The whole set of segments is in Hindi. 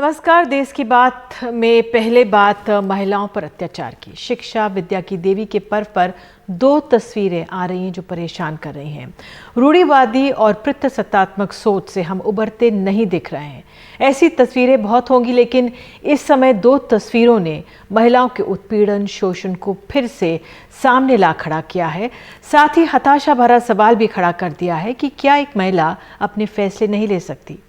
नमस्कार। देश की बात में पहले बात महिलाओं पर अत्याचार की। शिक्षा विद्या की देवी के पर्व पर दो तस्वीरें आ रही हैं जो परेशान कर रही हैं। रूढ़िवादी और पितृसत्तात्मक सोच से हम उभरते नहीं दिख रहे हैं। ऐसी तस्वीरें बहुत होंगी, लेकिन इस समय दो तस्वीरों ने महिलाओं के उत्पीड़न शोषण को फिर से सामने ला खड़ा किया है। साथ ही हताशा भरा सवाल भी खड़ा कर दिया है कि क्या एक महिला अपने फैसले नहीं ले सकती।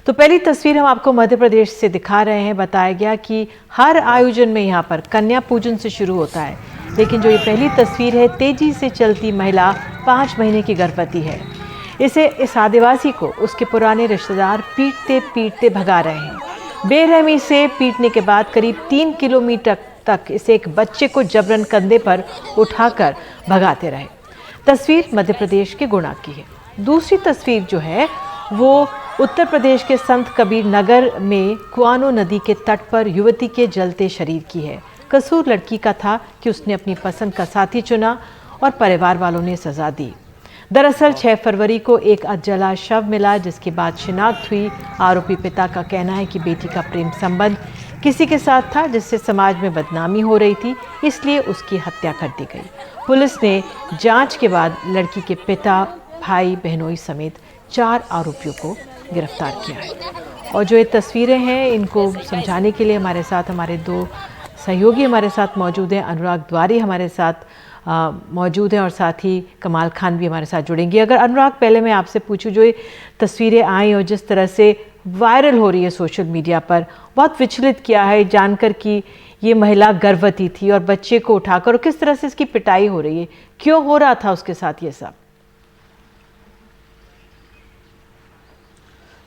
तो पहली तस्वीर हम आपको मध्य प्रदेश से दिखा रहे हैं। बताया गया कि हर आयोजन में यहाँ पर कन्या पूजन से शुरू होता है, लेकिन जो ये पहली तस्वीर है, तेजी से चलती महिला 5 महीने की गर्भवती है। इस आदिवासी को उसके पुराने रिश्तेदार पीटते पीटते भगा रहे हैं। बेरहमी से पीटने के बाद करीब 3 किलोमीटर तक इसे एक बच्चे को जबरन कंधे पर उठाकर भगाते रहे। तस्वीर मध्य प्रदेश के गुणा की है। दूसरी तस्वीर जो है वो उत्तर प्रदेश के संत कबीर नगर में कुआनो नदी के तट पर युवती के जलते शरीर की है। कसूर लड़की का था कि उसने अपनी पसंद का साथी चुना और परिवार वालों ने सजा दी। दरअसल 6 फरवरी को एक अधजला शव मिला, जिसके बाद शिनाख्त हुई। आरोपी पिता का कहना है कि बेटी का प्रेम संबंध किसी के साथ था जिससे समाज में बदनामी हो रही थी, इसलिए उसकी हत्या कर दी गई। पुलिस ने जांच के बाद लड़की के पिता, भाई बहनोई समेत 4 आरोपियों को गिरफ्तार किया है। और जो ये तस्वीरें हैं, इनको समझाने के लिए हमारे साथ हमारे 2 सहयोगी हमारे साथ मौजूद हैं। अनुराग द्वारी हमारे साथ मौजूद हैं और साथ ही कमाल खान भी हमारे साथ जुड़ेंगे। अगर अनुराग, पहले मैं आपसे पूछूं, जो ये तस्वीरें आई और जिस तरह से वायरल हो रही है सोशल मीडिया पर, बहुत विचलित किया है जानकर कि ये महिला गर्भवती थी और बच्चे को उठाकर, और किस तरह से इसकी पिटाई हो रही है, क्यों हो रहा था उसके साथ ये सब?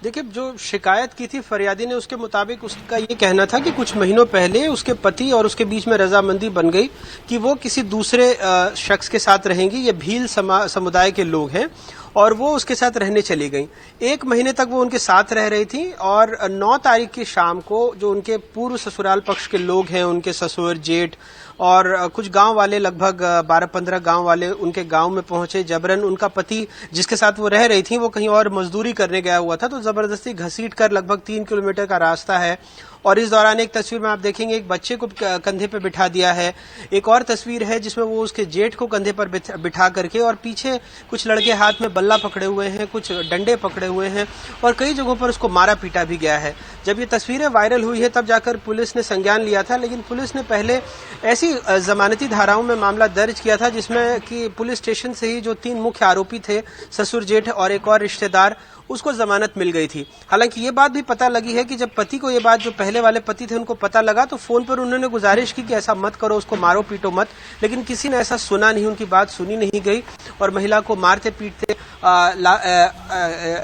देखिए, जो शिकायत की थी फरियादी ने, उसके मुताबिक उसका ये कहना था कि कुछ महीनों पहले उसके पति और उसके बीच में रजामंदी बन गई कि वो किसी दूसरे शख्स के साथ रहेंगी। ये भील समुदाय के लोग हैं और वो उसके साथ रहने चली गई। 1 महीने तक वो उनके साथ रह रही थी और 9 तारीख की शाम को जो उनके पूर्व ससुराल पक्ष के लोग हैं, उनके ससुर, जेठ और कुछ गांव वाले, लगभग 12-15 गांव वाले उनके गांव में पहुंचे। जबरन उनका पति, जिसके साथ वो रह रही थी, वो कहीं और मजदूरी करने गया हुआ था, तो जबरदस्ती घसीट कर, लगभग 3 किलोमीटर का रास्ता है। और इस दौरान एक तस्वीर में आप देखेंगे, एक बच्चे को कंधे पे बिठा दिया है। एक और तस्वीर है जिसमें वो उसके जेठ को कंधे पर बिठा करके, और पीछे कुछ लड़के हाथ में बल्ला पकड़े हुए हैं, कुछ डंडे पकड़े हुए हैं और कई जगहों पर उसको मारा पीटा भी गया है। जब ये तस्वीरें वायरल हुई है तब जाकर पुलिस ने संज्ञान लिया था, लेकिन पुलिस ने पहले ऐसी जमानती धाराओं में मामला दर्ज किया था जिसमें कि पुलिस स्टेशन से ही जो 3 मुख्य आरोपी थे, ससुर, जेठ और एक और रिश्तेदार, उसको जमानत मिल गई थी। हालांकि ये बात भी पता लगी है कि जब पति को ये बात, जो पहले वाले पति थे, उनको पता लगा तो फोन पर उन्होंने गुजारिश की कि ऐसा मत करो, उसको मारो पीटो मत, लेकिन किसी ने ऐसा सुना नहीं, उनकी बात सुनी नहीं गई और महिला को मारते पीटते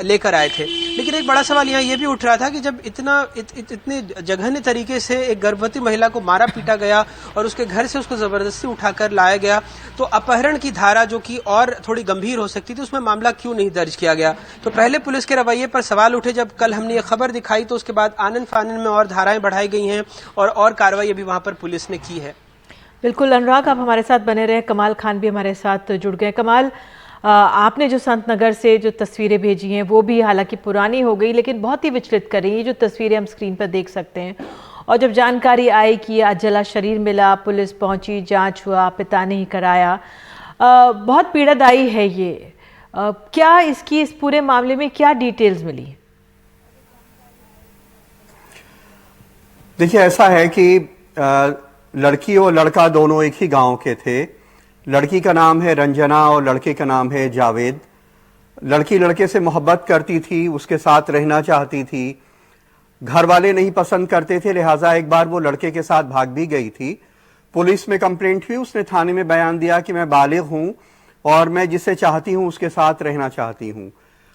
लेकर आए थे। लेकिन एक बड़ा सवाल यहाँ ये भी उठ रहा था कि जब इतने जघन्य तरीके से एक गर्भवती महिला को मारा पीटा गया और उसके घर से उसको जबरदस्ती उठाकर लाया गया, तो अपहरण की धारा, जो कि और थोड़ी गंभीर हो सकती थी, उसमें मामला क्यों नहीं दर्ज किया गया? तो पहले पुलिस के रवैये पर सवाल उठे। जब कल हमने ये खबर दिखाई तो उसके बाद आनन फानन में और धाराएं बढ़ाई गई हैं और कार्रवाई अभी वहां पर पुलिस ने की है। बिल्कुल अनुराग, आप हमारे साथ बने रहे। कमाल खान भी हमारे साथ जुड़ गए। कमाल, आपने जो संत नगर से जो तस्वीरें भेजी हैं वो भी हालांकि पुरानी हो गई, लेकिन बहुत ही विचलित कर रही हैं। जो तस्वीरें हम स्क्रीन पर देख सकते हैं, और जब जानकारी आई कि अधजला शरीर मिला, पुलिस पहुंची, जांच हुआ, पिता ने ही कराया, बहुत पीड़ादायी है ये। क्या इसकी, इस पूरे मामले में क्या डिटेल्स मिली? देखिए, ऐसा है कि लड़की और लड़का दोनों एक ही गांव के थे। लड़की का नाम है रंजना और लड़के का नाम है जावेद। लड़की लड़के से मोहब्बत करती थी, उसके साथ रहना चाहती थी। घर वाले नहीं पसंद करते थे, लिहाजा एक बार वो लड़के के साथ भाग भी गई थी। पुलिस में कंप्लेंट हुई, उसने थाने में बयान दिया कि मैं बालिग हूं और मैं जिसे चाहती हूं उसके साथ रहना चाहती हूं।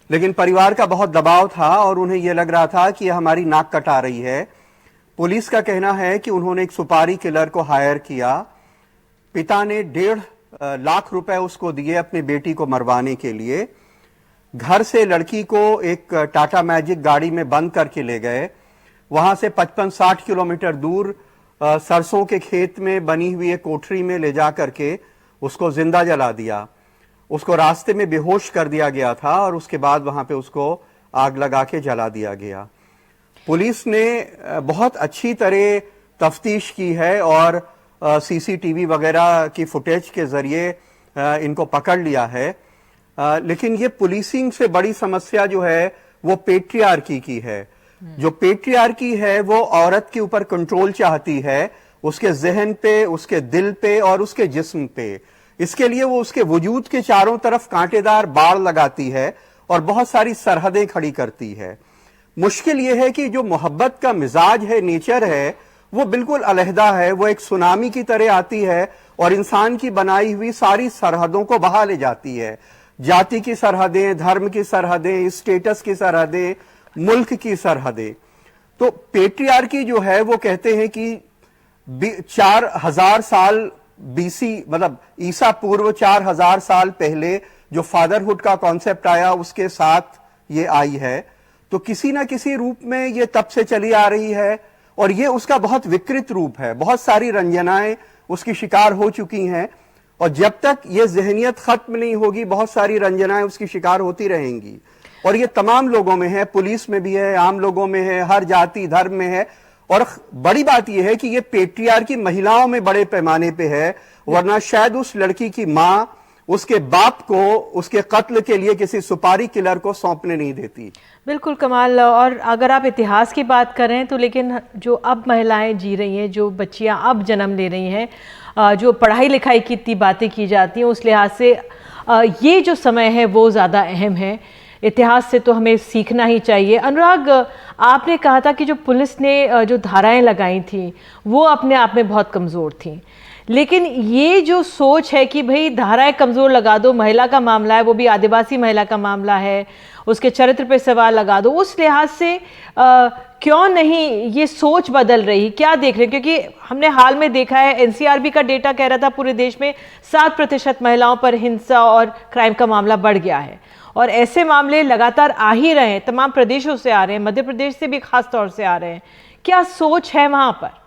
लेकिन परिवार का बहुत दबाव था और उन्हें यह लग रहा था कि यह हमारी नाक कटा रही है। पुलिस का कहना है कि उन्होंने एक सुपारी किलर को हायर किया। पिता ने 1.5 लाख रुपए उसको दिए अपनी बेटी को मरवाने के लिए। घर से लड़की को एक टाटा मैजिक गाड़ी में बंद करके ले गए। वहां से 55-60 किलोमीटर दूर सरसों के खेत में बनी हुई एक कोठरी में ले जा करके उसको जिंदा जला दिया। उसको रास्ते में बेहोश कर दिया गया था और उसके बाद वहां पे उसको आग लगा के जला दिया गया। पुलिस ने बहुत अच्छी तरह तफ्तीश की है और सीसीटीवी वगैरह की फुटेज के जरिए इनको पकड़ लिया है। लेकिन ये पुलिसिंग से बड़ी समस्या जो है वो पेट्रियार्की की है। जो पेट्रियार्की है वो औरत के ऊपर कंट्रोल चाहती है, उसके जहन पे, उसके दिल पे और उसके जिस्म पे। इसके लिए वो उसके वजूद के चारों तरफ कांटेदार बाड़ लगाती है और बहुत सारी सरहदें खड़ी करती है। मुश्किल यह है कि जो मोहब्बत का मिजाज है, नेचर है, वो बिल्कुल अलहदा है। वो एक सुनामी की तरह आती है और इंसान की बनाई हुई सारी सरहदों को बहा ले जाती है। जाति की सरहदें, धर्म की सरहदें, स्टेटस की सरहदें, मुल्क की सरहदें। तो पेट्रियार्की जो है वो कहते हैं कि 4000 साल बीसी, मतलब ईसा पूर्व 4000 साल पहले जो फादरहुड का कॉन्सेप्ट आया उसके साथ ये आई है। तो किसी ना किसी रूप में ये तब से चली आ रही है और ये उसका बहुत विकृत रूप है। बहुत सारी रंजनाएं उसकी शिकार हो चुकी हैं और जब तक ये जहनियत खत्म नहीं होगी बहुत सारी रंजनाएं उसकी शिकार होती रहेंगी। और ये तमाम लोगों में है, पुलिस में भी है, आम लोगों में है, हर जाति धर्म में है। और बड़ी बात यह है कि ये पेट्रियार्की महिलाओं में बड़े पैमाने पे है, वरना शायद उस लड़की की मां उसके बाप को उसके कत्ल के लिए किसी सुपारी किलर को सौंपने नहीं देती। बिल्कुल कमाल। और अगर आप इतिहास की बात करें तो लेकिन जो अब महिलाएं जी रही हैं, जो बच्चियां अब जन्म ले रही हैं, जो पढ़ाई लिखाई की इतनी बातें की जाती हैं, उस लिहाज से ये जो समय है वो ज़्यादा अहम है। इतिहास से तो हमें सीखना ही चाहिए। अनुराग, आपने कहा था कि जो पुलिस ने जो धाराएं लगाई थी वो अपने आप में बहुत कमज़ोर थी, लेकिन ये जो सोच है कि भाई धाराएं कमज़ोर लगा दो, महिला का मामला है, वो भी आदिवासी महिला का मामला है, उसके चरित्र पे सवाल लगा दो, उस लिहाज से क्यों नहीं ये सोच बदल रही? क्या देख रहे हैं? क्योंकि हमने हाल में देखा है, एनसीआरबी का डेटा कह रहा था पूरे देश में 7% महिलाओं पर हिंसा और क्राइम का मामला बढ़ गया है और ऐसे मामले लगातार आ ही रहे हैं, तमाम प्रदेशों से आ रहे हैं, मध्य प्रदेश से भी खास तौर से आ रहे हैं। क्या सोच है वहां पर?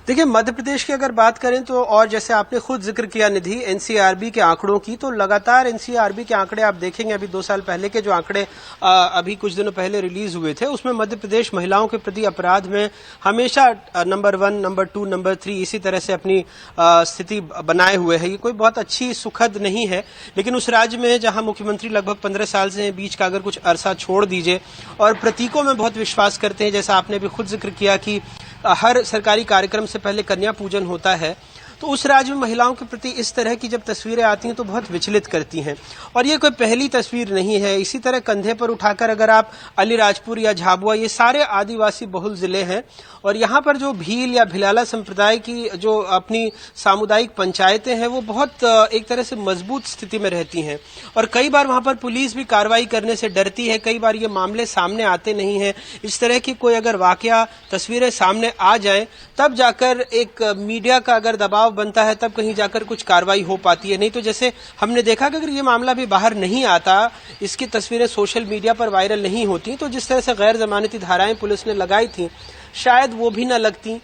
देखिए, मध्य प्रदेश की अगर बात करें तो, और जैसे आपने खुद जिक्र किया निधि एनसीआरबी के आंकड़ों की, तो लगातार एनसीआरबी के आंकड़े आप देखेंगे, अभी 2 साल पहले के जो आंकड़े अभी कुछ दिनों पहले रिलीज हुए थे, उसमें मध्य प्रदेश महिलाओं के प्रति अपराध में हमेशा नंबर 1, नंबर 2, नंबर 3 इसी तरह से अपनी स्थिति बनाए हुए है। ये कोई बहुत अच्छी सुखद नहीं है, लेकिन उस राज्य में जहां मुख्यमंत्री लगभग 15 साल से बीच का अगर कुछ अरसा छोड़ दीजिए और प्रतीकों में बहुत विश्वास करते हैं, जैसा आपने भी खुद जिक्र किया कि हर सरकारी कार्यक्रम से पहले कन्या पूजन होता है, तो उस राज्य में महिलाओं के प्रति इस तरह की जब तस्वीरें आती हैं तो बहुत विचलित करती हैं। और ये कोई पहली तस्वीर नहीं है। इसी तरह कंधे पर उठाकर अगर आप अलीराजपुर या झाबुआ, ये सारे आदिवासी बहुल जिले हैं और यहाँ पर जो भील या भिलाला संप्रदाय की जो अपनी सामुदायिक पंचायतें हैं वो बहुत एक तरह से मजबूत स्थिति में रहती हैं और कई बार वहां पर पुलिस भी कार्रवाई करने से डरती है। कई बार ये मामले सामने आते नहीं हैं। इस तरह की कोई अगर वाकया तस्वीरें सामने आ जाए तब जाकर एक मीडिया का अगर दबाव बनता है, तब कहीं जाकर कुछ कार्रवाई हो पाती है। नहीं तो जैसे हमने देखा कि अगर ये मामला भी बाहर नहीं आता, इसकी तस्वीरें सोशल मीडिया पर वायरल नहीं होती, तो जिस तरह से गैर जमानती धाराएं पुलिस ने लगाई थी शायद वो भी न लगती।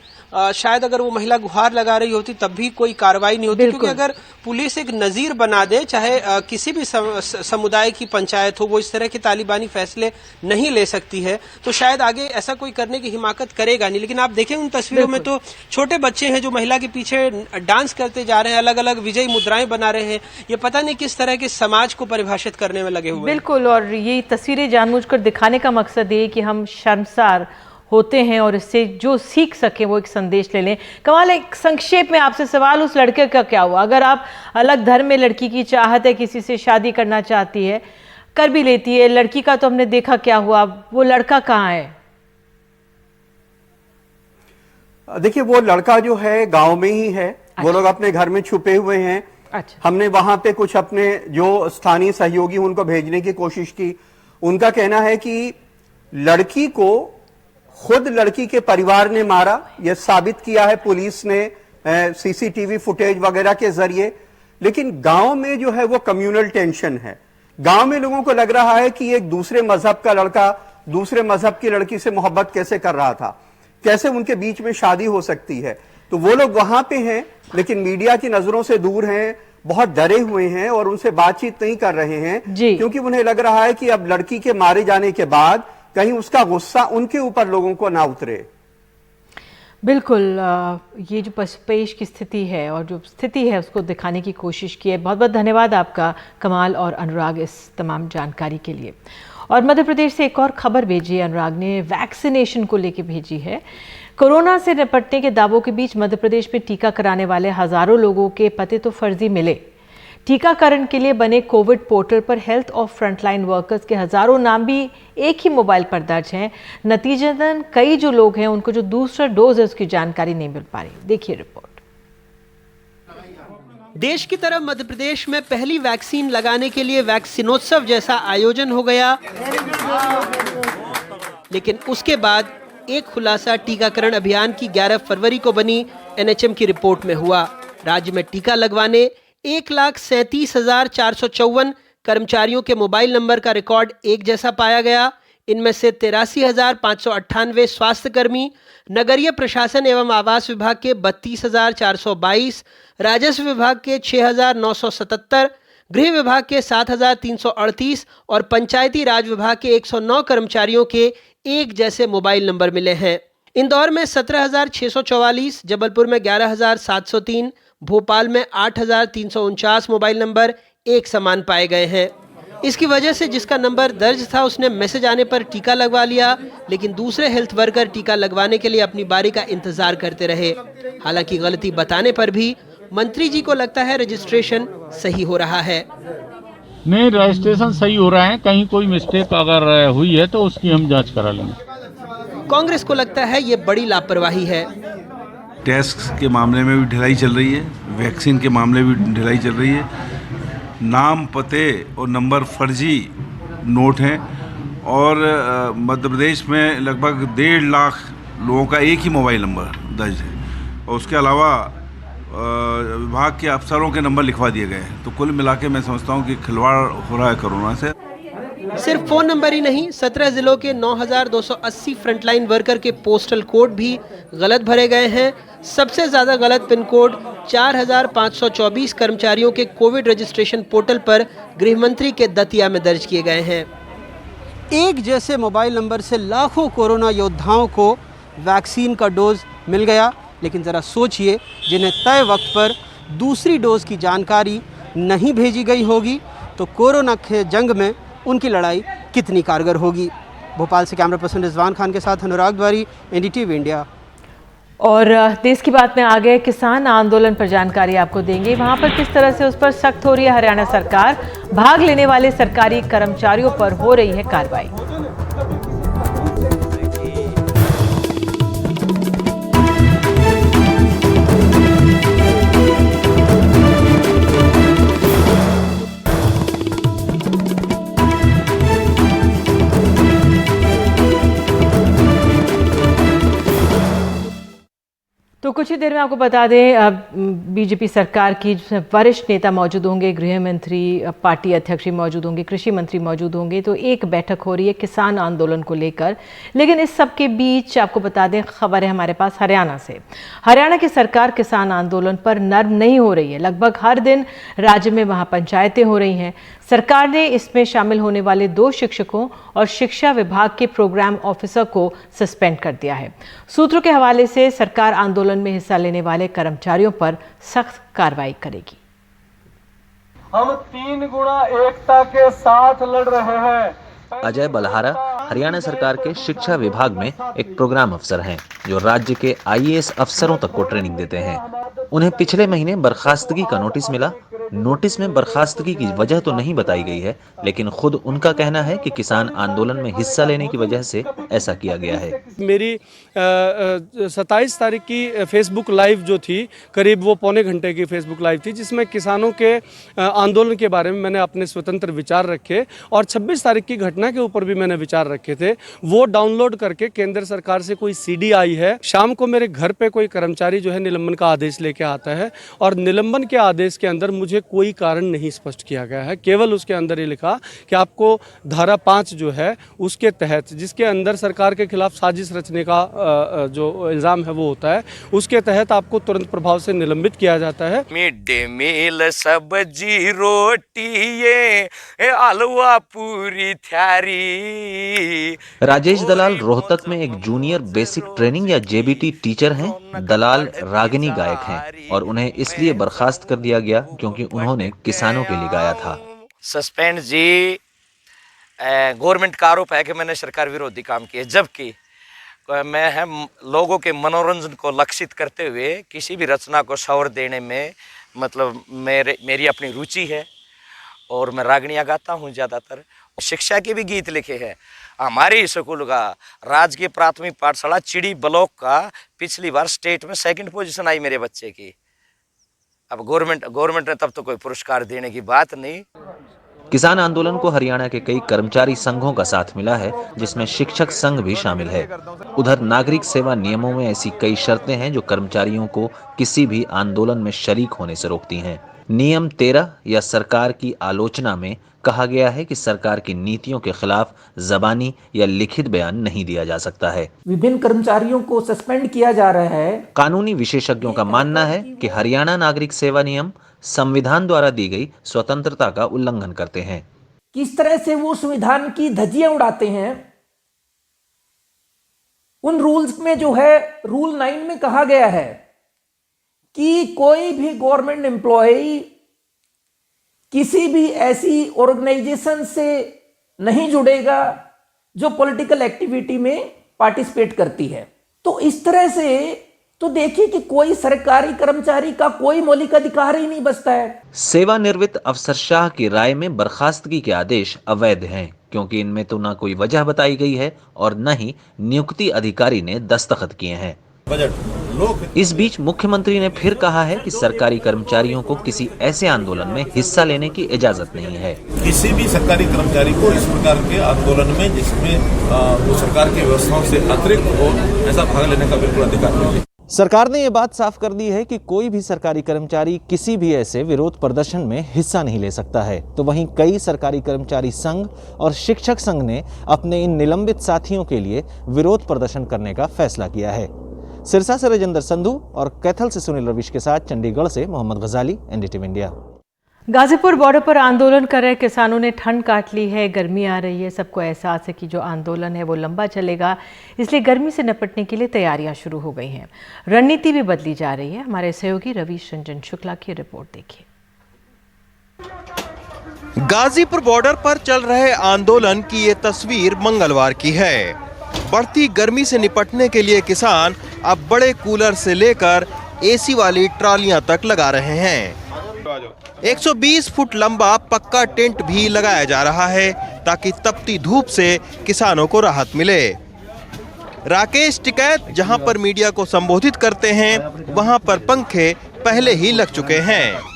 शायद अगर वो महिला गुहार लगा रही होती तब भी कोई कार्रवाई नहीं होती, क्योंकि अगर पुलिस एक नजीर बना दे, चाहे किसी भी समुदाय की पंचायत हो, वो इस तरह के तालिबानी फैसले नहीं ले सकती है, तो शायद आगे ऐसा कोई करने की हिमाकत करेगा नहीं। लेकिन आप देखें उन तस्वीरों में तो छोटे बच्चे हैं जो महिला के पीछे डांस करते जा रहे हैं, अलग अलग विजयी मुद्राएं बना रहे हैं। ये पता नहीं किस तरह के समाज को परिभाषित करने में लगे हुए। बिल्कुल, और ये तस्वीरें जानबूझकर दिखाने का मकसद ये कि हम शर्मसार होते हैं और इससे जो सीख सके वो एक संदेश ले लें। कमाल, एक संक्षेप में आपसे सवाल, उस लड़के का क्या हुआ? अगर आप अलग धर्म में लड़की की चाहत है, किसी से शादी करना चाहती है, कर भी लेती है, लड़की का तो हमने देखा क्या हुआ, वो लड़का कहाँ है? देखिए, वो लड़का जो है गांव में ही है। अच्छा। वो लोग अपने घर में छुपे हुए हैं। अच्छा। हमने वहां पे कुछ अपने जो स्थानीय सहयोगी उनको भेजने की कोशिश की। उनका कहना है कि लड़की को खुद लड़की के परिवार ने मारा, यह साबित किया है पुलिस ने सीसीटीवी फुटेज वगैरह के जरिए। लेकिन गांव में जो है वो कम्युनल टेंशन है। गांव में लोगों को लग रहा है कि एक दूसरे मजहब का लड़का दूसरे मजहब की लड़की से मोहब्बत कैसे कर रहा था, कैसे उनके बीच में शादी हो सकती है। तो वो लोग वहां पे हैं लेकिन मीडिया की नजरों से दूर हैं, बहुत डरे हुए हैं और उनसे बातचीत नहीं कर रहे हैं, जी। क्योंकि उन्हें लग रहा है कि अब लड़की के मारे जाने के बाद कहीं उसका गुस्सा उनके ऊपर लोगों को ना उतरे। बिल्कुल, ये जो पशपेश की स्थिति है और जो स्थिति है उसको दिखाने की कोशिश की है। बहुत बहुत धन्यवाद आपका कमाल और अनुराग इस तमाम जानकारी के लिए। और मध्य प्रदेश से एक और खबर भेजी है अनुराग ने, वैक्सीनेशन को लेकर भेजी है। कोरोना से निपटने के दावों के बीच मध्य प्रदेश में टीका कराने वाले हजारों लोगों के पते तो फर्जी मिले। टीकाकरण के लिए बने कोविड पोर्टल पर हेल्थ और फ्रंटलाइन वर्कर्स के हजारों नाम भी एक ही मोबाइल पर दर्ज हैं। नतीजतन कई जो लोग हैं उनको जो दूसरा डोज है उसकी जानकारी नहीं मिल पा रही। देखिए रिपोर्ट। देश की तरफ मध्य प्रदेश में पहली वैक्सीन लगाने के लिए वैक्सीनोत्सव जैसा आयोजन हो गया, लेकिन उसके बाद एक खुलासा टीकाकरण अभियान की 11 फरवरी को बनी एनएचएम की रिपोर्ट में हुआ। राज्य में टीका लगवाने 1,37,454 कर्मचारियों के मोबाइल नंबर का रिकॉर्ड एक जैसा पाया गया। इनमें से 83,598 स्वास्थ्यकर्मी, नगरीय प्रशासन एवं आवास विभाग के 32,422, राजस्व विभाग के 6,977, गृह विभाग के 7,338 और पंचायती राज विभाग के 109 कर्मचारियों के एक जैसे मोबाइल नंबर मिले हैं। इंदौर में 17,644, जबलपुर में 11,703, भोपाल में 8,349 मोबाइल नंबर एक समान पाए गए हैं। इसकी वजह से जिसका नंबर दर्ज था उसने मैसेज आने पर टीका लगवा लिया, लेकिन दूसरे हेल्थ वर्कर टीका लगवाने के लिए अपनी बारी का इंतजार करते रहे। हालांकि गलती बताने पर भी मंत्री जी को लगता है रजिस्ट्रेशन सही हो रहा है। नहीं, रजिस्ट्रेशन सही हो रहा है, कहीं कोई मिस्टेक अगर हुई है तो उसकी हम जांच करा लेंगे। कांग्रेस को लगता है ये बड़ी लापरवाही है। टेस्ट के मामले में भी ढिलाई चल रही है, वैक्सीन के मामले में भी ढिलाई चल रही है। नाम, पते और नंबर फर्जी नोट हैं और मध्य प्रदेश में लगभग 1.5 लाख लोगों का एक ही मोबाइल नंबर दर्ज है और उसके अलावा विभाग के अफसरों के नंबर लिखवा दिए गए हैं। तो कुल मिला के मैं समझता हूँ कि खिलवाड़ हो रहा है कोरोना से। सिर्फ फोन नंबर ही नहीं, 17 जिलों के 9,280 फ्रंटलाइन वर्कर के पोस्टल कोड भी गलत भरे गए हैं। सबसे ज्यादा गलत पिन कोड 4,524 कर्मचारियों के कोविड रजिस्ट्रेशन पोर्टल पर गृह मंत्री के दतिया में दर्ज किए गए हैं। एक जैसे मोबाइल नंबर से लाखों कोरोना योद्धाओं को वैक्सीन का डोज मिल गया, लेकिन ज़रा सोचिए जिन्हें तय वक्त पर दूसरी डोज की जानकारी नहीं भेजी गई होगी तो कोरोना के जंग में उनकी लड़ाई कितनी कारगर होगी। भोपाल से कैमरा पर्सन रिजवान खान के साथ अनुराग द्वारी, एनडीटीवी इंडिया। और देश की बात में आ गए किसान आंदोलन पर जानकारी आपको देंगे। वहां पर किस तरह से उस पर सख्त हो रही है हरियाणा सरकार, भाग लेने वाले सरकारी कर्मचारियों पर हो रही है कार्रवाई। तो कुछ ही देर में आपको बता दें बीजेपी सरकार की जिसमें वरिष्ठ नेता मौजूद होंगे, गृह मंत्री, पार्टी अध्यक्ष मौजूद होंगे, कृषि मंत्री मौजूद होंगे। तो एक बैठक हो रही है किसान आंदोलन को लेकर। लेकिन इस सब के बीच आपको बता दें खबर है हमारे पास हरियाणा से। हरियाणा की सरकार किसान आंदोलन पर नर्म नहीं हो रही है। लगभग हर दिन राज्य में वहाँ पंचायतें हो रही हैं। सरकार ने इसमें शामिल होने वाले 2 शिक्षकों और शिक्षा विभाग के प्रोग्राम ऑफिसर को सस्पेंड कर दिया है। सूत्रों के हवाले से सरकार आंदोलन में हिस्सा लेने वाले कर्मचारियों पर सख्त कार्रवाई करेगी। हम 3 गुना एकता के साथ लड़ रहे हैं। अजय बलहारा हरियाणा सरकार के शिक्षा विभाग में एक प्रोग्राम अफसर हैं जो राज्य के आईएएस अफसरों तक को ट्रेनिंग देते हैं। उन्हें पिछले महीने बर्खास्तगी का नोटिस मिला। नोटिस में बर्खास्तगी की वजह तो नहीं बताई गई है, लेकिन खुद उनका कहना है कि किसान आंदोलन में हिस्सा लेने की वजह से ऐसा किया गया है। मेरी 27 तारीख की फेसबुक लाइव जो थी, करीब वो पौने घंटे की फेसबुक लाइव थी, जिसमें किसानों के आंदोलन के बारे में मैंने अपने स्वतंत्र विचार रखे और 26 तारीख की घटना के ऊपर भी मैंने विचार रखे थे वो डाउनलोड करके केंद्र सरकार से कोई सीडी आई है। शाम को मेरे घर पे कोई कर्मचारी जो है निलंबन का आदेश लेके आता है और निलंबन के आदेश के अंदर मुझे कोई कारण नहीं स्पष्ट किया गया है। केवल उसके अंदर ये लिखा कि आपको धारा 5 जो है उसके तहत, जिसके अंदर सरकार के खिलाफ साजिश रचने का जो इल्ज़ाम है वो होता है, उसके तहत आपको तुरंत प्रभाव से निलंबित किया जाता है। मिड डे मील सब्जी रोटी ये हलवा पूरी थारी। राजेश दलाल रोहतक में एक जूनियर बेसिक ट्रेनिंग या जेबीटी टीचर हैं। दलाल रागिनी गायक हैं और उन्हें इसलिए बर्खास्त कर दिया गया क्योंकि उन्होंने किसानों के लिए गाया था। सस्पेंड जी, गवर्नमेंट का आरोप है कि मैंने सरकार विरोधी काम किए, जबकि मैं हम लोगों के मनोरंजन को लक्षित करते हुए किसी भी रचना को शौर देने में मतलब मेरी अपनी रुचि है और मैं रागनियाँ गाता हूँ। ज़्यादातर शिक्षा के भी गीत लिखे हैं। हमारी स्कूल का राजकीय प्राथमिक पाठशाला चिड़ी ब्लॉक का पिछली बार स्टेट में 2nd पोजीशन आई मेरे बच्चे की। अब गवर्नमेंट ने तब तो कोई पुरस्कार देने की बात नहीं। किसान आंदोलन को हरियाणा के कई कर्मचारी संघों का साथ मिला है, जिसमें शिक्षक संघ भी शामिल है। उधर नागरिक सेवा नियमों में ऐसी कई शर्तें हैं जो कर्मचारियों को किसी भी आंदोलन में शरीक होने से रोकती हैं। नियम 13 या सरकार की आलोचना में कहा गया है कि सरकार की नीतियों के खिलाफ ज़बानी या लिखित बयान नहीं दिया जा सकता है। विभिन्न कर्मचारियों को सस्पेंड किया जा रहा है। कानूनी विशेषज्ञों का मानना है कि हरियाणा नागरिक सेवा नियम संविधान द्वारा दी गई स्वतंत्रता का उल्लंघन करते हैं। किस तरह से वो संविधान की धज्जियां उड़ाते हैं। उन रूल्स में जो है रूल 9 में कहा गया है कि कोई भी गवर्नमेंट एम्प्लॉय किसी भी ऐसी ऑर्गेनाइजेशन से नहीं जुड़ेगा जो पॉलिटिकल एक्टिविटी में पार्टिसिपेट करती है। तो इस तरह से तो देखिए कि कोई सरकारी कर्मचारी का कोई मौलिक अधिकार ही नहीं बचता है। सेवानिवृत्त अफसरशाह की राय में बर्खास्तगी के आदेश अवैध हैं क्योंकि इनमें तो न कोई वजह बताई गई है और न ही नियुक्ति अधिकारी ने दस्तखत किए हैं। इस बीच मुख्यमंत्री ने फिर कहा है कि सरकारी कर्मचारियों को किसी ऐसे आंदोलन में हिस्सा लेने की इजाजत नहीं है। किसी भी सरकारी कर्मचारी को इस प्रकार के आंदोलन में जिसमें वो सरकार की व्यवस्थाओं से अतिरिक्त हो, ऐसा भाग लेने का बिल्कुल अधिकार नहीं है। सरकार ने ये बात साफ कर दी है कि कोई भी सरकारी कर्मचारी किसी भी ऐसे विरोध प्रदर्शन में हिस्सा नहीं ले सकता है। तो वहीं कई सरकारी कर्मचारी संघ और शिक्षक संघ ने अपने इन निलंबित साथियों के लिए विरोध प्रदर्शन करने का फैसला किया है। सिरसा से राजेंद्र संधू और कैथल से सुनील रविश के साथ चंडीगढ़ से मोहम्मद गजाली, एनडीटीवी इंडिया। गाजीपुर बॉर्डर पर आंदोलन कर रहे किसानों ने ठंड काट ली है, गर्मी आ रही है। सबको एहसास है कि जो आंदोलन है वो लंबा चलेगा, इसलिए गर्मी से निपटने के लिए तैयारियां शुरू हो गई हैं। रणनीति भी बदली जा रही है। हमारे सहयोगी रवीश रंजन शुक्ला की रिपोर्ट देखिए। गाजीपुर बॉर्डर पर चल रहे आंदोलन की ये तस्वीर मंगलवार की है। बढ़ती गर्मी से निपटने के लिए किसान अब बड़े कूलर से लेकर एसी वाली ट्रालियां तक लगा रहे हैं। 120 फुट लंबा पक्का टेंट भी लगाया जा रहा है ताकि तपती धूप से किसानों को राहत मिले। राकेश टिकैत जहां पर मीडिया को संबोधित करते हैं, वहां पर पंखे पहले ही लग चुके हैं।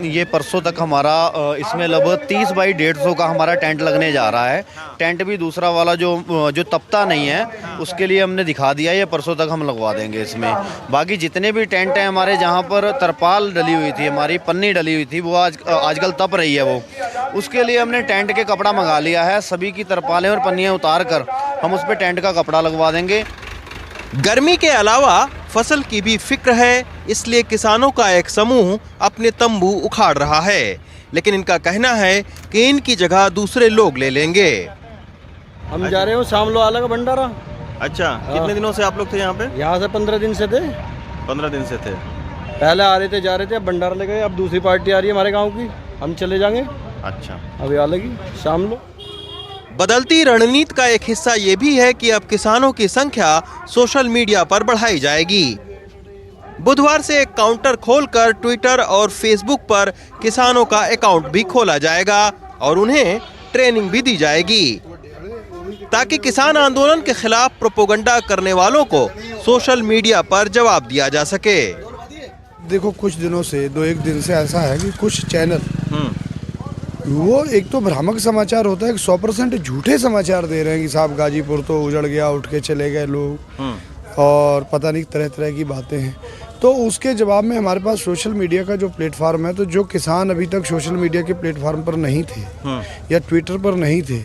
ये परसों तक हमारा इसमें लगभग 30 बाई 150 का हमारा टेंट लगने जा रहा है। टेंट भी दूसरा वाला जो तपता नहीं है उसके लिए हमने दिखा दिया, ये परसों तक हम लगवा देंगे इसमें। बाकी जितने भी टेंट हैं हमारे, जहाँ पर तरपाल डली हुई थी, हमारी पन्नी डली हुई थी, वो आजकल तप रही है, वो उसके लिए हमने टेंट के कपड़ा मंगा लिया है। सभी की तरपालें और पन्नियाँ उतार कर हम उस पर टेंट का कपड़ा लगवा देंगे। गर्मी के अलावा फसल की भी फिक्र है, इसलिए किसानों का एक समूह अपने तंबू उखाड़ रहा है, लेकिन इनका कहना है कि इनकी जगह दूसरे लोग ले लेंगे। हम जा रहे हो शामलो आला का भंडारा। अच्छा, कितने दिनों से आप लोग थे यहाँ पे? यहाँ से 15 दिन से थे। 15 दिन से थे। पहले आ रहे थे, जा रहे थे, अब भंडारा ले गए। अब दूसरी पार्टी आ रही है हमारे गाँव की, हम चले जाएंगे। अच्छा, अभी आ लगी शामलो। बदलती रणनीति का एक हिस्सा ये भी है कि अब किसानों की संख्या सोशल मीडिया पर बढ़ाई जाएगी। बुधवार से एक काउंटर खोलकर ट्विटर और फेसबुक पर किसानों का अकाउंट भी खोला जाएगा और उन्हें ट्रेनिंग भी दी जाएगी ताकि किसान आंदोलन के खिलाफ प्रोपेगेंडा करने वालों को सोशल मीडिया पर जवाब दिया जा सके। देखो, कुछ दिनों से 2-1 दिन से ऐसा है कि कुछ चैनल वो एक तो भ्रामक समाचार होता है, 100% झूठे समाचार दे रहे हैं कि साहब गाजीपुर तो उजड़ गया, उठ के चले गए लोग और पता नहीं तरह तरह की बातें हैं। तो उसके जवाब में हमारे पास सोशल मीडिया का जो प्लेटफार्म है, तो जो किसान अभी तक सोशल मीडिया के प्लेटफार्म पर नहीं थे या ट्विटर पर नहीं थे,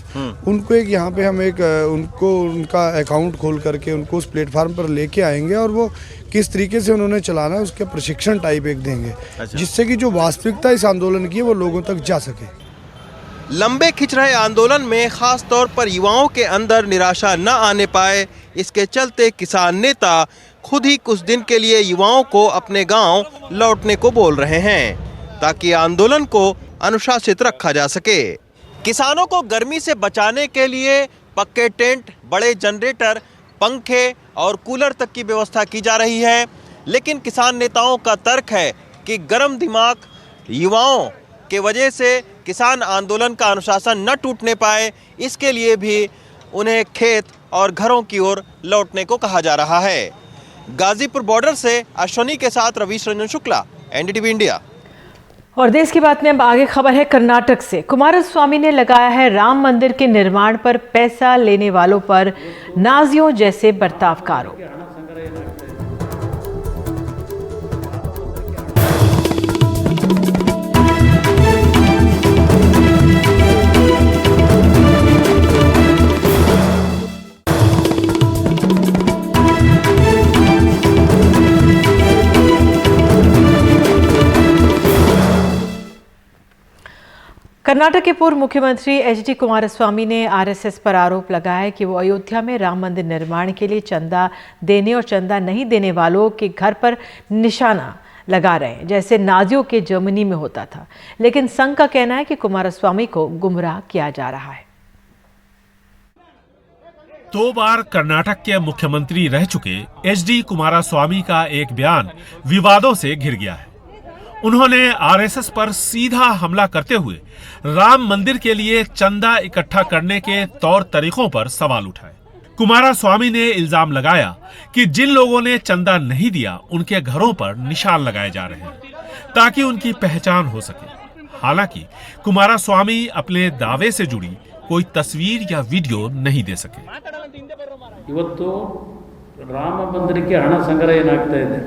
उनको एक यहाँ पे हम एक उनको उनका अकाउंट खोल करके उनको उस प्लेटफार्म पर लेके आएंगे और वो किस तरीके से उन्होंने चलाना है उसके प्रशिक्षण टाइप एक देंगे, जिससे कि जो वास्तविकता इस आंदोलन की है वो लोगों तक जा सके। लंबे खिंच रहे आंदोलन में खास तौर पर युवाओं के अंदर निराशा न आने पाए, इसके चलते किसान नेता खुद ही कुछ दिन के लिए युवाओं को अपने गांव लौटने को बोल रहे हैं ताकि आंदोलन को अनुशासित रखा जा सके। किसानों को गर्मी से बचाने के लिए पक्के टेंट, बड़े जनरेटर, पंखे और कूलर तक की व्यवस्था की जा रही है, लेकिन किसान नेताओं का तर्क है कि गर्म दिमाग युवाओं के वजह से किसान आंदोलन का अनुशासन न टूटने पाए, इसके लिए भी उन्हें खेत और घरों की ओर लौटने को कहा जा रहा है। गाजीपुर बॉर्डर से अश्वनी के साथ रवीश रंजन शुक्ला, एनडीटीवी इंडिया। और देश की बात में अब आगे खबर है कर्नाटक से। कुमारस्वामी ने लगाया है राम मंदिर के निर्माण पर पैसा लेने वालों पर नाजियों जैसे बर्ताव का आरोप। कर्नाटक के पूर्व मुख्यमंत्री एच.डी. कुमारस्वामी ने आरएसएस पर आरोप लगाया है कि वो अयोध्या में राम मंदिर निर्माण के लिए चंदा देने और चंदा नहीं देने वालों के घर पर निशाना लगा रहे हैं, जैसे नाजियों के जर्मनी में होता था। लेकिन संघ का कहना है कि कुमारस्वामी को गुमराह किया जा रहा है। 2 बार कर्नाटक के मुख्यमंत्री रह चुके एच.डी. कुमारस्वामी का एक बयान विवादों से घिर गया है। उन्होंने आरएसएस पर सीधा हमला करते हुए राम मंदिर के लिए चंदा इकट्ठा करने के तौर तरीकों पर सवाल उठाए। कुमारस्वामी ने इल्जाम लगाया कि जिन लोगों ने चंदा नहीं दिया उनके घरों पर निशान लगाए जा रहे हैं ताकि उनकी पहचान हो सके। हालांकि कुमारस्वामी अपने दावे से जुड़ी कोई तस्वीर या वीडियो नहीं दे सके। ಇವತ್ತು ರಾಮ ಮಂದಿರಕ್ಕೆ ಹಣ ಸಂಗ್ರಹ ಏನಾಗ್ತಾ ಇದೆ,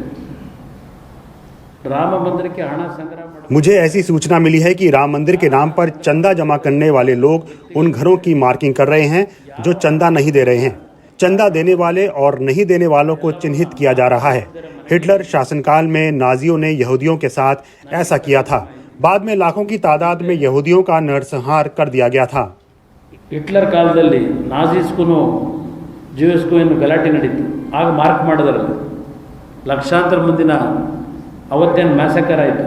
राम मंदिर के हण संग्रह। मुझे ऐसी सूचना मिली है कि राम मंदिर के नाम पर चंदा जमा करने वाले लोग उन घरों की मार्किंग कर रहे हैं जो चंदा नहीं दे रहे हैं। चंदा देने वाले और नहीं देने वालों को चिन्हित किया जा रहा है। हिटलर शासनकाल में नाजियों ने यहूदियों के साथ ऐसा किया था। बाद में लाखों की तादाद में यहूदियों का नरसंहार कर दिया गया था। ಹಿಟ್ಲರ್ ಕಾಲದಲ್ಲಿ ನಾಜಿಸ್ಗೂ ಜ್ಯೂಸ್ಗೂ ಏನು ಗಲಾಟೆ ನಡೀತು, ಆಗ ಮಾರ್ಕ್ ಮಾಡಿದ್ರಲ್ಲಿ ಲಕ್ಷಾಂತರ ಮಂದಿನ ಅವತ್ತೇನು ಮ್ಯಾಸಕರ್ ಆಯಿತು।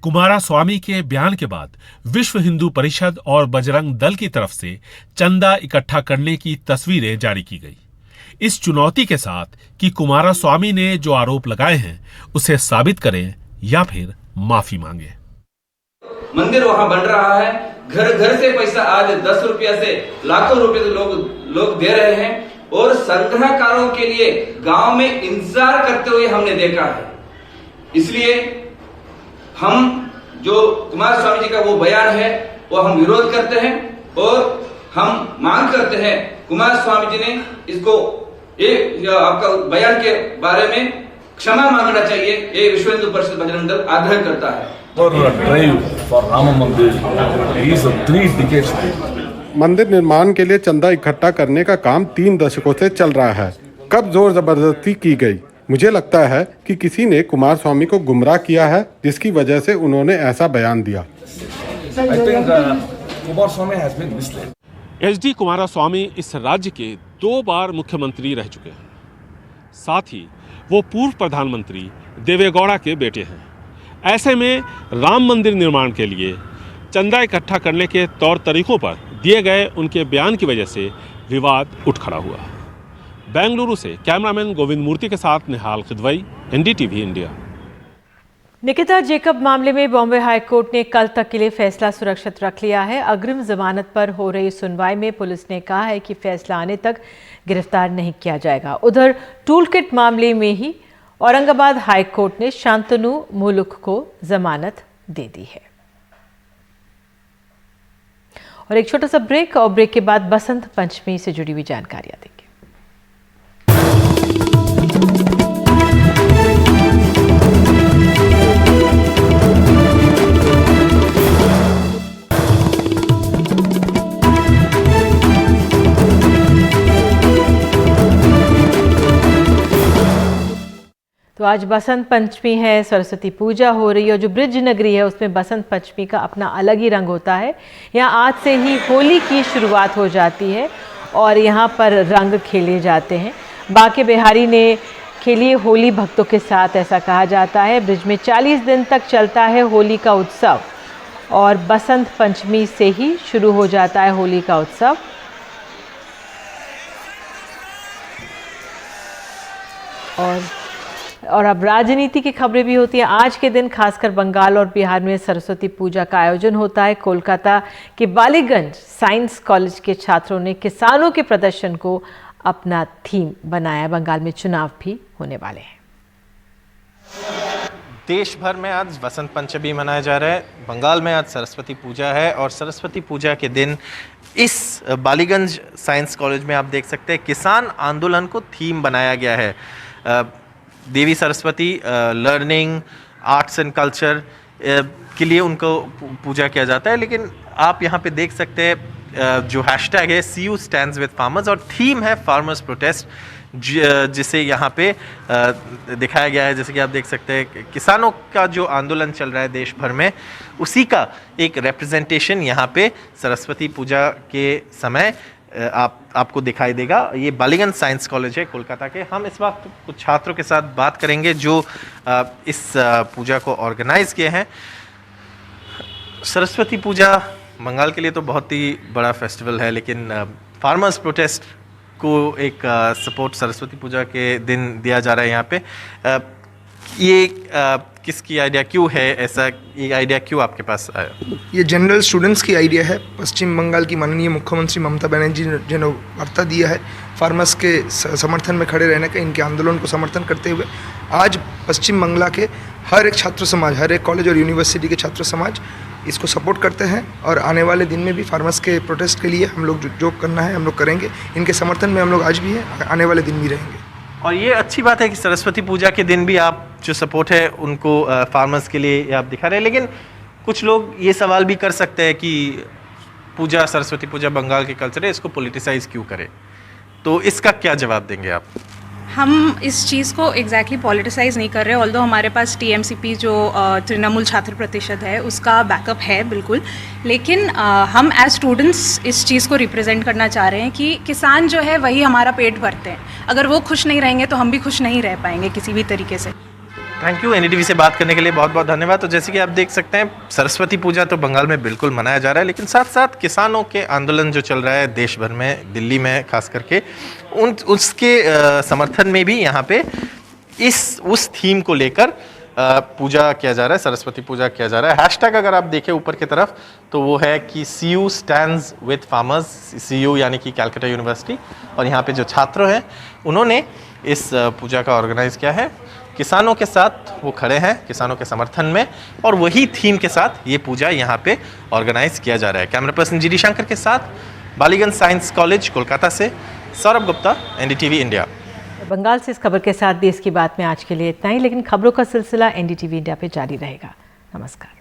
कुमारस्वामी के बयान के बाद विश्व हिंदू परिषद और बजरंग दल की तरफ से चंदा इकट्ठा करने की तस्वीरें जारी की गई, इस चुनौती के साथ कि कुमारस्वामी ने जो आरोप लगाए हैं उसे साबित करें या फिर माफी मांगे। मंदिर वहां बन रहा है, घर घर से पैसा आज 10 रुपया से लाखों रुपए लोग दे रहे हैं और संग्रहकारों के लिए गांव में इंतजार करते हुए हमने देखा है। इसलिए हम जो कुमारस्वामी जी का वो बयान है वो हम विरोध करते हैं और हम मांग करते हैं कुमारस्वामी जी ने इसको आपका बयान के बारे में क्षमा मांगना चाहिए। ये विश्व हिंदू परिषद बजरंग दल आग्रह करता है। मंदिर निर्माण के लिए चंदा इकट्ठा करने का काम 3 दशकों से चल रहा है। कब जोर जबरदस्ती की गई? मुझे लगता है कि किसी ने कुमारस्वामी को गुमराह किया है, जिसकी वजह से उन्होंने ऐसा बयान दिया। एच.डी. कुमारस्वामी इस राज्य के 2 बार मुख्यमंत्री रह चुके हैं। साथ ही वो पूर्व प्रधानमंत्री देवेगौड़ा के बेटे हैं। ऐसे में राम मंदिर निर्माण के लिए चंदा इकट्ठा करने के तौर तरीकों पर दिए गए उनके बयान की वजह से विवाद उठ खड़ा हुआ। बेंगलुरु से कैमरामैन गोविंद मूर्ति के साथ Nihal Kidwai, NDTV India. Nikita Jacob मामले में बॉम्बे हाईकोर्ट ने कल तक के लिए फैसला सुरक्षित रख लिया है। अग्रिम जमानत पर हो रही सुनवाई में पुलिस ने कहा है कि फैसला आने तक गिरफ्तार नहीं किया जाएगा। उधर टूलकिट मामले में ही औरंगाबाद हाईकोर्ट ने शांतनु मुलुक को जमानत दे दी है। और एक छोटा सा ब्रेक, और ब्रेक के बाद बसंत पंचमी से जुड़ी हुई जानकारियां देंगे। तो आज बसंत पंचमी है, सरस्वती पूजा हो रही है और जो ब्रिज नगरी है उसमें बसंत पंचमी का अपना अलग ही रंग होता है। यहाँ आज से ही होली की शुरुआत हो जाती है और यहाँ पर रंग खेले जाते हैं। बांके बिहारी ने खेली होली भक्तों के साथ, ऐसा कहा जाता है। ब्रिज में 40 दिन तक चलता है होली का उत्सव और बसंत पंचमी से ही शुरू हो जाता है होली का उत्सव। और अब राजनीति की खबरें भी होती हैं। आज के दिन खासकर बंगाल और बिहार में सरस्वती पूजा का आयोजन होता है। कोलकाता के बालीगंज साइंस कॉलेज के छात्रों ने किसानों के प्रदर्शन को अपना थीम बनाया। बंगाल में चुनाव भी होने वाले हैं। देश भर में आज बसंत पंचमी मनाया जा रहा है। बंगाल में आज सरस्वती पूजा है और सरस्वती पूजा के दिन इस बालीगंज साइंस कॉलेज में आप देख सकते हैं किसान आंदोलन को थीम बनाया गया है। Devi Saraswati learning, arts and culture के लिए उनको पूजा किया जाता है। लेकिन आप यहाँ पे देख सकते हैं जो हैशटैग है CU स्टैंड्स विद फार्मर्स और थीम है फार्मर्स प्रोटेस्ट, जिसे यहाँ पे दिखाया गया है। जैसे कि आप देख सकते हैं किसानों का जो आंदोलन चल रहा है देश भर में, उसी का एक रिप्रेजेंटेशन यहाँ पे सरस्वती पूजा के समय आपको दिखाई देगा। ये बालीगंज साइंस कॉलेज है कोलकाता के। हम इस वक्त कुछ छात्रों के साथ बात करेंगे जो इस पूजा को ऑर्गेनाइज किए हैं। सरस्वती पूजा बंगाल के लिए तो बहुत ही बड़ा फेस्टिवल है, लेकिन फार्मर्स प्रोटेस्ट को एक सपोर्ट सरस्वती पूजा के दिन दिया जा रहा है यहाँ पे। ये किसकी आइडिया क्यों है, ऐसा ये आइडिया क्यों आपके पास आया? ये जनरल स्टूडेंट्स की आइडिया है। पश्चिम बंगाल की माननीय मुख्यमंत्री ममता बनर्जी ने वार्ता दिया है फार्मर्स के समर्थन में खड़े रहने का, इनके आंदोलन को समर्थन करते हुए आज पश्चिम बंगाल के हर एक छात्र समाज, हर एक कॉलेज और यूनिवर्सिटी के छात्र समाज इसको सपोर्ट करते हैं और आने वाले दिन में भी फार्मर्स के प्रोटेस्ट के लिए हम लोग जो करना है हम लोग करेंगे। इनके समर्थन में हम लोग आज भी हैं, आने वाले दिन भी रहेंगे। और ये अच्छी बात है कि सरस्वती पूजा के दिन भी आप जो सपोर्ट है उनको फार्मर्स के लिए आप दिखा रहे हैं। लेकिन कुछ लोग ये सवाल भी कर सकते हैं कि पूजा, सरस्वती पूजा बंगाल के कल्चर है, इसको पॉलिटिसाइज क्यों करें? तो इसका क्या जवाब देंगे आप? हम इस चीज़ को एग्जैक्टली पॉलिटिसाइज नहीं कर रहे, ऑल्दो हमारे पास TMCP जो तृणमूल छात्र प्रतिशत है उसका बैकअप है बिल्कुल, लेकिन हम एज स्टूडेंट्स इस चीज़ को रिप्रेजेंट करना चाह रहे हैं कि किसान जो है वही हमारा पेट भरते हैं। अगर वो खुश नहीं रहेंगे तो हम भी खुश नहीं रह पाएंगे किसी भी तरीके से। Thank you. NDTV से बात करने के लिए बहुत बहुत धन्यवाद। तो जैसे कि आप देख सकते हैं सरस्वती पूजा तो बंगाल में बिल्कुल मनाया जा रहा है, लेकिन साथ साथ किसानों के आंदोलन जो चल रहा है देश भर में, दिल्ली में खास करके, उसके समर्थन में भी यहाँ पे उस थीम को लेकर पूजा किया जा रहा है, सरस्वती पूजा किया जा रहा है। हैशटैग अगर आप देखें ऊपर की तरफ तो वो है कि CU stands with farmers, CU यानी कि कैलकाटा यूनिवर्सिटी। और यहाँ पे जो छात्र हैं उन्होंने इस पूजा का ऑर्गेनाइज किया है। किसानों के साथ वो खड़े हैं, किसानों के समर्थन में, और वही थीम के साथ ये पूजा यहाँ पे ऑर्गेनाइज किया जा रहा है। कैमरा पर्सन GD शंकर के साथ बालीगंज साइंस कॉलेज कोलकाता से सौरभ गुप्ता, NDTV इंडिया। बंगाल से इस खबर के साथ देश की बात में आज के लिए इतना ही, लेकिन खबरों का सिलसिला NDTV इंडिया पे जारी रहेगा। नमस्कार।